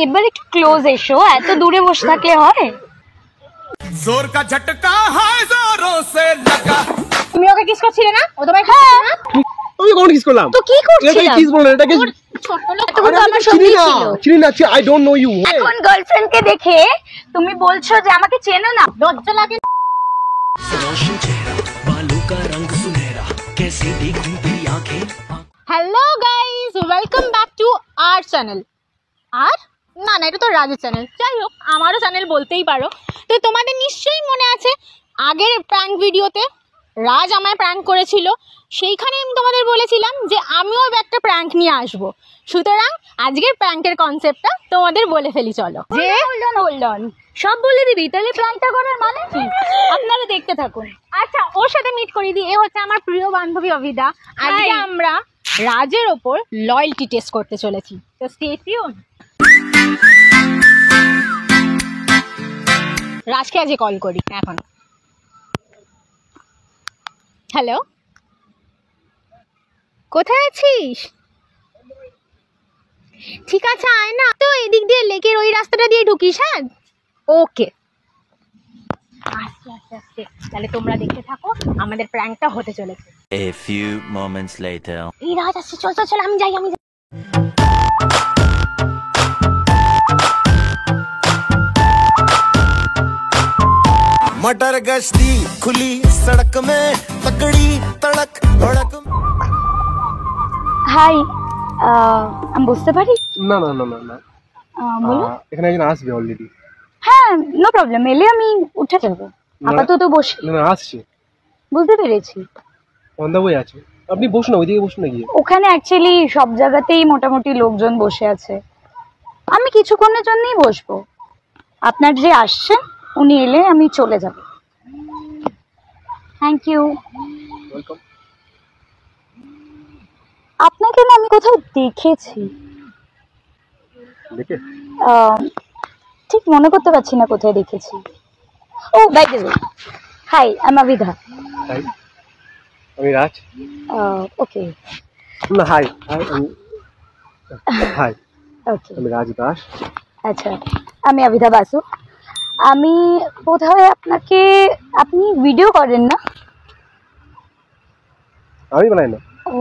এবার একটু ক্লোজ এসো, এত দূরে বসে থাকলে হয়? जोर का झटका है जोरों से लगा। তুমি ওকে কিস করছিলে না? ও তোমায় হ্যাঁ আমি কখন কিস করলাম? তো কি করছিস? এটা কিস বললেন? এটা কি ছোট লোক তো আমার সঙ্গে ছিল। চিনি না, আই ডোন্ট নো ইউ। এখন গার্লফ্রেন্ড কে দেখে তুমি বলছো যে আমাকে চেনো না? লজ্জা লাগে না? रोशन चेहरा बालों का रंग सुनहरा कैसी देखूं तेरी आंखें। Hello guys, welcome back to our channel. আর না এটা তো রাজের চ্যানেল, যাই হোক আমারও চ্যানেল বলতেই পারো। তো তোমাদের নিশ্চয়ই মনে আছে আগের প্র্যাঙ্ক ভিডিওতে রাজ আমায় প্র্যাঙ্ক করেছিল, সেইখানে আমি তোমাদের বলেছিলাম যে আমিও একটা প্র্যাঙ্ক নিয়ে আসবো। সুতরাং আজকের প্র্যাঙ্কের কনসেপ্টটা তোমাদের বলে ফেলি, চলো। যে হোল্ড অন সব বলে দিবি, তাহলে প্ল্যানটা করার মানে কি? আপনারা দেখতে থাকুন। আচ্ছা, ওর সাথে মিট করিয়ে দিই। এ হচ্ছে আমার প্রিয় বান্ধবী অভিদা। আজকে আমরা রাজের ওপর লয়্যালটি টেস্ট করতে চলেছি, তো স্টে টিউন। রাজকে আজকে কল করি এখন। হ্যালো, কোথায় আছিস? ঠিক আছে আয় না, তো এদিক দিয়ে লেকের ওই রাস্তাটা দিয়ে ঢুকিস। হ্যাঁ ওকে, আস্তে আস্তে আস্তে। তাহলে তোমরা দেখতে থাকো, আমাদের প্র্যাঙ্কটা হতে চলেছে। A few moments later. এই রাজ আসছে, চল চল চল, আমি যাই। मटर गश्ती खुली सड़क में तकड़ी तड़क भड़क। হাই, আমি বুঝতে পারি? না না না না না, বলো। এখানে একজন আসবে অলরেডি। হ্যাঁ, নো প্রবলেম, এলে আমি উঠে যাবো। আপাতত বসে। না না, আসছে। বুঝতে পেরেছি। অন দা ওয়ে আছে। আপনি বসুন না, ওইদিকে বসুন না গিয়ে। ওখানে অ্যাকচুয়ালি সব জায়গাতেই মোটামুটি লোকজন বসে আছে, আমি কিছুক্ষণের জন্যই বসবো। আপনার যে আসছেন উনি এলে আমি চলে যাব। Thank you. ওয়েলকাম। আপনাকে না আমি কোথাও দেখেছি, দেখে ঠিক মনে করতে পারছি না কোথায় দেখেছি। Oh by the way, hi I am Abhidha. Hi, আমি রাজ। ওকে। না হাই হাই, হাই ওকে, আমি রাজ দাস। আচ্ছা, আমি অভিধা বাসু। আমি বোধহয় আপনাকে, আপনি ভিডিও করেন না? আমি বানাই না। ও,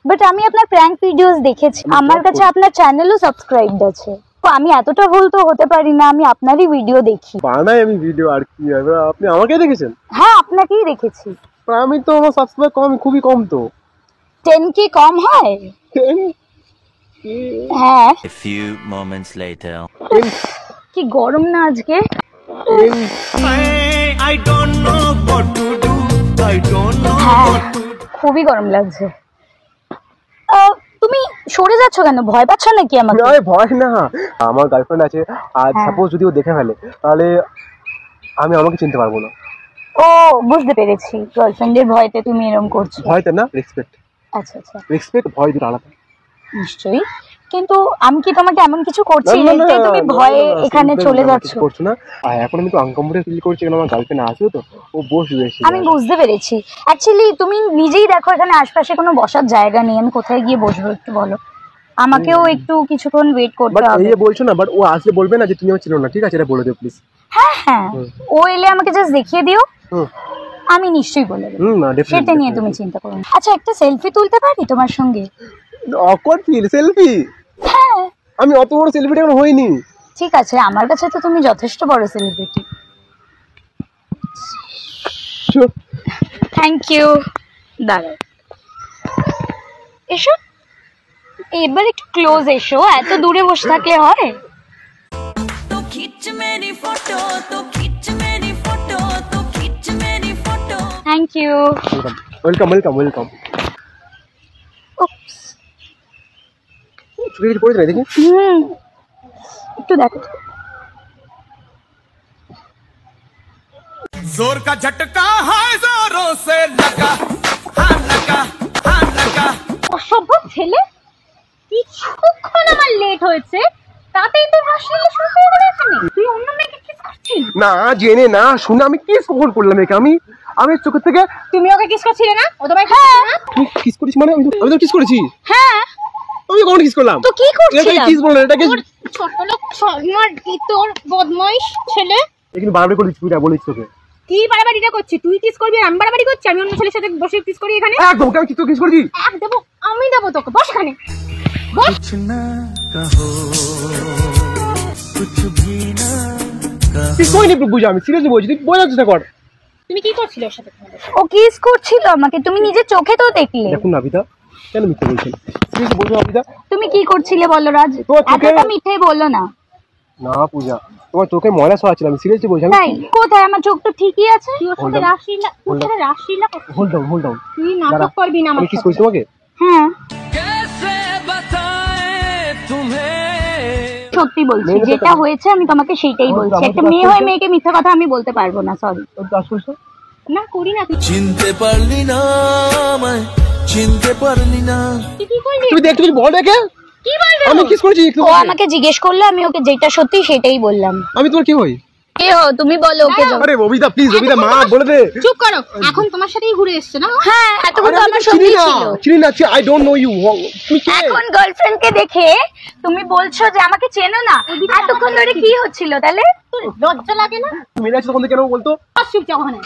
বাট আমি আপনার প্র্যাঙ্ক ভিডিওস দেখেছি, আমার কাছে আপনার চ্যানেলও সাবস্ক্রাইবড আছে। তো আমি এতটা ভুল তো হতে পারি না, আমি আপনারই ভিডিও দেখি। বানাই আমি ভিডিও, আর কি হবে? আপনি আমাকে দেখেছেন? হ্যাঁ, আপনাকেই দেখেছি। আমি তো, আমার সাবস্ক্রাইব কম, খুবই কম তো। 10K কম হয়? হ্যাঁ। A few moments later. কি গরম না আজকে? I don't know what to do. I don't know হ্যাঁ, what to do. খুবই গরম লাগছে। তুমি সরে যাচ্ছ কেন? ভয় পাচ্ছ নাকি আমাকে? আরে ভয় না, আমার গার্লফ্রেন্ড আছে, আর হ্যাঁ। সাপোজ যদি ও দেখে ফেলে তাহলে আমি আমাকে চিনতে পারবো না। ও, বুঝতে পেরেছি, গার্লফ্রেন্ডের ভয়তে তুমি এরকম করছো। ভয়তে না, রেসপেক্ট। আচ্ছা আচ্ছা, রেসপেক্ট ভয় দুটো আলাদা। নিশ্চয়ই। কিন্তু আমি কি তোমাকে এমন কিছু করছি না, না, যে তুমি না, ভয়ে না, এখানে simple চলে আমি যাচ্ছ? কিছু করছো না। আর এখন আমি তো আনকমফোর্টেবল ফিল করছি, কারণ আমার গার্লফ্রেন্ড আসবে তো, ও বসবে এসে। আমি বুঝতে পেরেছি। অ্যাকচুয়ালি তুমি নিজেই দেখো এখানে আশপাশে কোনো বসার জায়গা নেই, আমি কোথায় গিয়ে বসবো একটু বলো? আমাকেও একটু কিছুক্ষণ ওয়েট করতে বাট হবে। এই যে বলছো না, বাট ও আসলে বলবে না যে তুমি আমার চিনো না, ঠিক আছে? এটা বলে দিও প্লিজ। হ্যাঁ হ্যাঁ, ও এলে আমাকে জাস্ট দেখিয়ে দিও, হুম আমি নিশ্চয়ই বলে দেবো। না, সেটা ডেফিনেটলি। নিয়ে তুমি চিন্তা করো না। আচ্ছা, একটা সেলফি তুলতে পারি তোমার সঙ্গে? Awkward feel, selfie? হ্যাঁ। আমি অত বড় সেলিব্রিটি এখন হইনি। ঠিক আছে, আমার কাছে তো তুমি যথেষ্ট বড় সেলিব্রিটি। Thank you. দাঁড়াও, এসো, এবার একটু ক্লোজ এসো, এত দূরে বসে থাকলে হয়? तो खींच मेरी फोटो, तो खींच मेरी फोटो, तो खींच मेरी photo. Thank you. Welcome welcome welcome. Oops, ছুটি পড়েছে না দেখি? একটু দেখো। जोर का झटका है जोरों से लगा। हाँ लगा, हाँ लगा। অসভ্য ছেলে, কিছুক্ষণ আমার লেট হয়েছে তাতেই তো হাসিয়ে শুরু করে দিল এখানে। তুই অন্য মেয়েকে কিস করছিস? না জেনে না শুনে আমি কিস কখন করলাম একে? আমি চোখের থেকে। তুমি ওকে কিস করছিলে না? ও তোমায় হ্যাঁ কিস করেছি মানে? আমি তো কিস করেছি। হ্যাঁ, আমি কখন কিস করলাম? তো কি করছিলাম? কিস বললেন এটাকে? তোর ছোট লোক আমার কি তোর বদমাইশ ছেলে। কিন্তু বারবার করে তুই বলিস তোকে। কি বাড়াবাড়িটা করছি? তুই কিস করবি আর আমি বাড়াবাড়ি করছি? আমি অন্য ছেলের সাথে বসে কিস করি এখানে? একদম আমি তো কিস করেছি। এক দেবো, আমি দেবো তোকে। বস এখানে, বস। কিস করিনি পূজা, আমি সিরিয়াসলি বলছি, তুই বোঝার চেষ্টা কর। তুমি কি করছিলে ওর সাথে? ও কিস করছিল আমাকে, তুমি নিজের চোখে তো দেখলে। দেখুন নাবিতা, কেন মিথ্যে বলছেন? সিরিয়াসলি বলছো নাবিতা? তুমি কি করছিলে বলো রাজ? তোমার চোখে- এতটা মিথ্যে বললো না। না পূজা, তোমার চোখে ময়লা সরাচ্ছিলাম, আমি সিরিয়াসলি বলছি। তাই কোথায়? আমার চোখ তো ঠিকই আছে। তুই ওর সাথে রাসলীলা, তোর সাথে রাসলীলা করছিস? Hold down. তুই নাটক করবি না আমার আমি কিস সাথে। করেছি তোমাকে? হ্যাঁ कैसे बताएं तुम्हें সত্যি বলছি, মেয়ের সাথে যেটা হয়েছে আমি তোমাকে সেইটাই আমার তো বলছি। একটা কাজ মেয়ে হয়ে করছে। মেয়েকে মিথ্যা কথা আমি বলতে পারবো না, সরি। তুমি কাজ করছো? না করি না। তুই চিনতে পারলি না আমায়, চিনতে পারলি না। তুই কি করলি? তুমি দেখতে বল রেখে কি বলবি? আমি কিস করেছি ও আমাকে জিজ্ঞেস করলো, আমি ওকে যেটা সত্যি সেটাই বললাম। আমি তোমার কি হই? কে হো তুমি? বলো ওকে যাও। আরে ববিতা প্লিজ, ববিতা মা বলে দে। চুপ করো। এখন তোমার সাথেই ঘুরে এসছে না? হ্যাঁ এতক্ষণ তো আরে আমার আমি সঙ্গেই ছিল। চিনি না, আই ডোন্ট নো ইউ। তুমি কে? এখন গার্লফ্রেন্ড কে দেখে তুমি বলছো যে আমাকে চেনো না? এতক্ষণ ধরে কি হচ্ছিল তাহলে? তোর লজ্জা লাগে না? মেরে আছে তখন থেকে কেন বলতো? চুপ যাও ওখানে।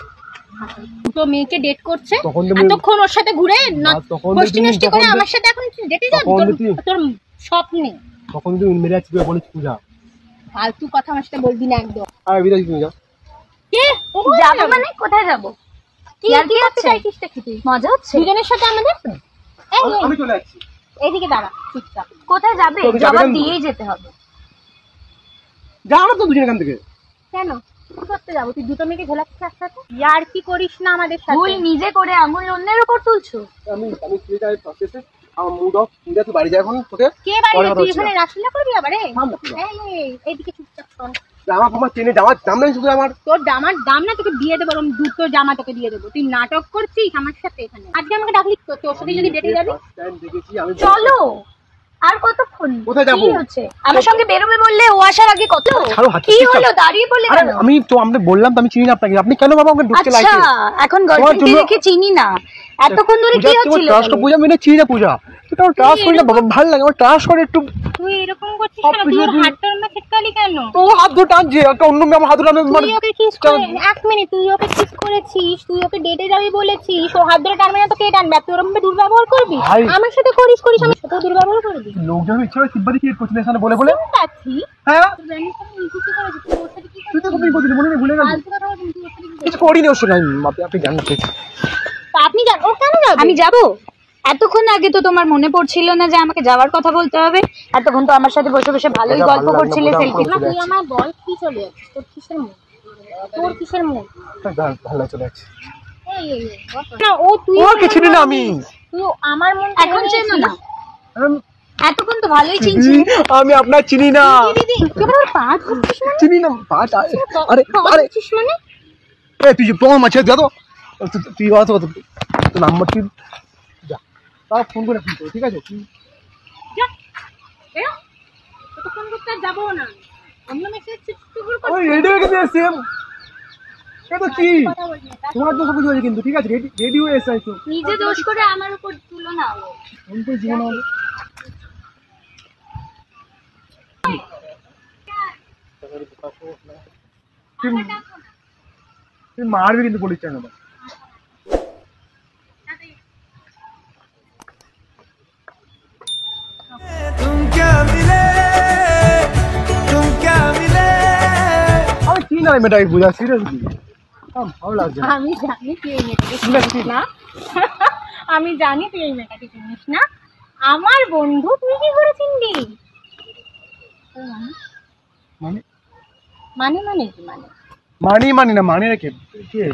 তো মেয়েকে ডেট করছে, তখন তো মেয়ে- এতক্ষণ ওর সাথে ঘুরে না তখন তো গোষ্ঠী তুমি- নষ্টি করে তখন তো- আমার সাথে এখন ডেটে যাবি? তখন তো তুমি- তোর স্বপ্নে তখন তুমি মেরে আছে তুই বলিস পূজা। ফালতু কথা আমার সাথে বলবি না একদম। আর বিদায় তুমি যাও। কে? যাবো মানে কোথায় যাবো? কি আর কি কি করতে হচ্ছে? চাইছিস তা কি তুই? মজা হচ্ছে? দুজনের সাথে আমাদের এই এই, আমি চলে যাচ্ছি। এইদিকে দাঁড়া চুপচাপ। কোথায় যাবে? তোকে যাবে জবাব কেন? দিয়েই যেতে হবে। যাও না তো দুজন এখান থেকে। কেন কি করতে যাবো? তুই দুটো মেয়েকে ঝোলাচ্ছিস একসাথে? ইয়ার কি করিস না আমাদের ভুল সাথে? নিজে করে আঙুল অন্যের উপর তুলছো। আমি ফ্রি টাইম পাচ্ছি, আমার মুড অফ। তুই বাড়ি যা এখন, তোকে কে বাড়ি? পরে কথা তুই হচ্ছে। এখানে রাসলীলা করবি আবার? থাম না। এইদিকে চুপচাপ শোন। জামা ফামা চেনে, জামার দাম নাই শুধু আমার। তোর জামার দাম না, তোকে দিয়ে দেবো, আমি দুটো জামা তোকে দিয়ে দেবো। তুই নাটক করছিস আমার সাথে এখানে। আজকে আমাকে ডাকলি তো, তোর সাথে যদি ডেটে যাবি? First time দেখেছি আমি। চলো। আর কতক্ষণ? কোথায় যাবো? কি হচ্ছে? আমার সঙ্গে বেরোবে বললে, ও আসার আগে কত? ছাড়ো হাত, কি চুপচাপ। হলো? দাঁড়িয়ে পড়লে আরে কেন? আমি তো আমরা বললাম তো আমি চিনি না আপনাকে, আপনি কেন বাবা আমাকে ঢুকতে আচ্ছা লাগছে? এখন গার্লফ্রেন্ড কে জন্য- দেখে চিনি না, এতক্ষণ ধরে কি হচ্ছিল? ট্রাস্ট পূজা মেনে চিনি না পূজা। তুই তো ট্রাস্ট করি না বাবা, ভালো লাগে আমার ট্রাস্ট করে একটু। তুই এরকম করছিস সব কেন? তুই ওর কিছু- হাতটা না ছিটকালি কেন? ও হাত ধরে টানছে, একটা অন্য মেয়ে আমার হাত ধরে তুই ওকে কিস করে, এক মিনিট, তুই ওকে কিস করেছিস, তুই ওকে ডেটে যাবি বলেছিস, ও হাত ধরে টানবে না তো কে টানবে? তুই ওরকম দুর্ব্যবহার করবি? ভাই। আমার সাথে করিস আমার সাথে দুর্ব্যবহার করবি? লোকজন ইচ্ছা করে সিম্পাতি ক্রিয়েট করছিল এখানে বলে বলে। পাচ্ছি হ্যাঁ তুই জানিস আমি কি করেছি? তুই ওর সাথে কি তুই তো করেছিস? কপি করছিলি, মনে নেই, ভুলে গেলি। ফালতু কথা বলছিস, তুই ওর সাথে কি কিছু করিনি ওর সঙ্গে, আপনি জানেন ঠিক। তা আপনি জান ও কেন যাবে? আমি যাব? এতক্ষণ আগে তো তোমার মনে পড়ছিল না যে আমাকে যাওয়ার কথা বলতে হবে? এতক্ষণ তো আমার সাথে বসে বসে ভালোই এটা গল্প ভালো লাগলো, করছিলে, বোঝা সেলফি। না তুই আমার বল কি চলে যাচ্ছিস? তোর কিসের মুখ? তোর কিসের মুখ? ভালো চলে যাচ্ছে। এই এই এই, বস। না ও তুই ওর কিছু না আমি। তুই আমার মন এখন চেনো না? আমি- এতক্ষণ তো ভালোই চিনছি। আমি আপনার চিনি না, দিদি তুই আবার পা ধরছিস মানে? চিনি না পাঁচ। আরে পা আরে ধরছিস মানে? এ তুই তোমার মাছ যা তো, তুই অত তোর নাম্বার তুই যা, তাও ফোন করে ফোন করো, ঠিক আছে? যা এও তো ফোন করতে আর যাবো না। অন্য মেসেজ টুকুর ওই করছিস। রেডি হয়ে গেছে সেম। এটা কি কথা বলবি না। তোমার তো সব কিছু হয়েছে কিন্তু, ঠিক আছে? রেডি হয়ে এসে আইছো, নিজে দোষ করে আমার উপর তুলো না। ফোন করে জীবন হবে। তুই মারবি কিন্তু পুলিশ চাই না। तुम क्या मिले, तुम क्या मिले। আমি চিনি না মেয়েটাকে বুঝা, সিরিয়াসলি ভালো লাগছে না। আমি জানি তুই এই মেয়েটাকে চিনিস না। আমি জানি তুই এই মেয়েটাকে চিনিস না। আমার বন্ধু তুই কি করে চিনবি? মানে মানে মানে কি মানে? মানি না, মানে রেখে কে?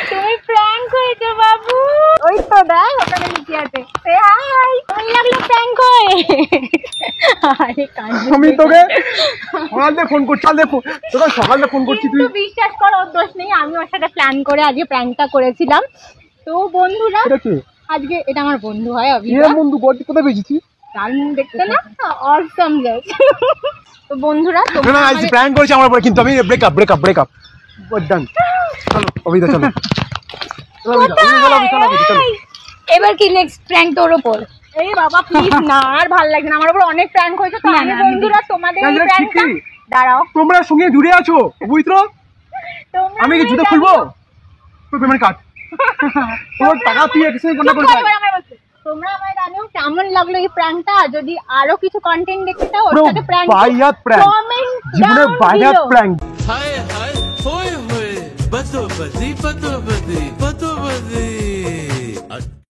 তুমি প্র্যাঙ্ক করেছো বাবু। ওই তো দেখ ওখানে লিখে আছে সে হাই। ভালো লাগলো প্র্যাঙ্ক করে। আরে কাঁদছিস আমি তোকে সকালে ফোন করছি, তোকে সকালে ফোন করছি, তুই কিন্তু বিশ্বাস কর ওর দোষ নেই। আমি ওর সাথে প্ল্যান করে আজকে প্র্যাঙ্কটা করেছিলাম। তো বন্ধুরা এটা কি? আজকে এটা আমার বন্ধু হয় এর অভিজ্ঞতা। বন্ধু গড়ি কোথায় পেয়েছিস? দারুণ দেখতে না? অসম জাস্ট। তো বন্ধুরা না তোমরা না, আজ আমাদের- প্র্যাঙ্ক করেছি আমার উপরে, কিন্তু আমি ব্রেকআপ ডান। চলো অভিদা চলো, চলো অভিদা, চলো। এবার কি নেক্সট প্র্যাঙ্ক তোর ওপর? এই বাবা প্লিজ না, আর ভালো লাগছে না, আমার উপর অনেক প্র্যাঙ্ক হয়েছে তো। না, আমি না, আমি বন্ধুরা তোমাদের এই প্র্যাঙ্কটা প্র্যাঙ্কটা ঠিকই। দাঁড়াও, তোমরা সঙ্গে জুড়ে আছো পবিত্র। তোমরা আমি কি জুতো জানো- খুলবো? তুই পেমেন্ট কাট। তোর টাকা তুই এক্সচেঞ্জ চুপ করতে করো, পারবি। এবার আমায় বলতে। তোমরা আমায় জানো কেমন লাগলো এই প্র্যাঙ্কটা? যদি আরো কিছু কন্টেন্ট দেখতে চাও ওর পুরো সাথে প্র্যাঙ্ক বায়াত prank। কমেন্ট জীবনে বায়াত প্র্যাঙ্ক। हाय हाय होए होए बदो बदी बदो